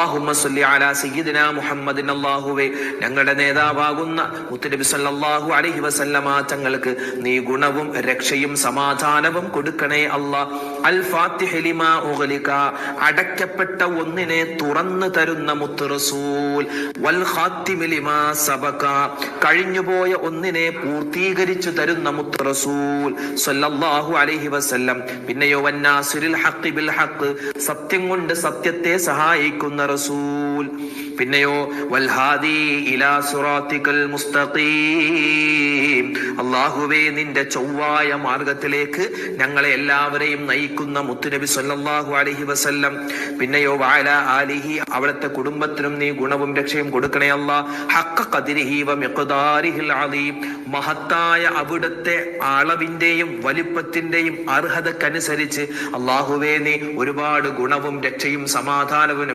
അല്ലാഹുമ്മ സ്വല്ലി അലാ സയ്യിദിനാ മുഹമ്മദിൻ. അല്ലാഹുവേ ഞങ്ങളുടെ നേതാവാകുന്ന മുത്തുനബി സല്ലല്ലാഹു അലൈഹി വസല്ലമ തങ്ങൾക്ക് നീ ഗുണവും രക്ഷയും സമാധാനവും കൊടുക്കണേ അല്ലാഹ്. അൽ ഫാത്തിഹി ലിമാ ഉഗ്ലിക അടയ്ക്കപ്പെട്ട ഒന്നിനെ തുറന്നു തരുന്ന മുത്ത് റസൂൽ. വൽ ഖാത്തിമി ലിമാ സബക കഴിഞ്ഞുപോയ ഒന്നിനെ പൂർത്തീകരിച്ചു തരുന്ന മുത്ത് റസൂൽ സല്ലല്ലാഹു അലൈഹി വസല്ലം. പിന്നെയോ വന്നാസിറിൽ ഹഖ് ബിൽ ഹഖ് സത്യം കൊണ്ട് സത്യത്തെ സഹായിക്കുന്ന റസൂൽ. പിന്നെയോ വൽഹാദി ഇലാ സിറാത്തിക്കൽ മുസ്തഖീം അല്ലാഹുവേ നിന്റെ ചൊവ്വായ മാർഗത്തിലേക്ക് ഞങ്ങളെ എല്ലാവരെയും നയിക്കുന്ന മുത്തുനബി സല്ലല്ലാഹു അലൈഹി വസല്ലം. പിന്നെയോ വഅലാ ആലിഹി അവിടുത്തെ കുടുംബത്തിനും നീ ഗുണവും രക്ഷയും കൊടുക്കണേ അല്ലാഹ്. ഹഖ ഖദ്രിഹി വ മിഖ്ദാരിഹിൽ അദീം മഹത്തായ അവിടുത്തെ അളവിന്റെയും വലിപ്പത്തിന്റെയും അർഹതക്കനുസരിച്ച് അല്ലാഹുവേ നീ ഒരുപാട് ഗുണവും രക്ഷയും സമാധാനവും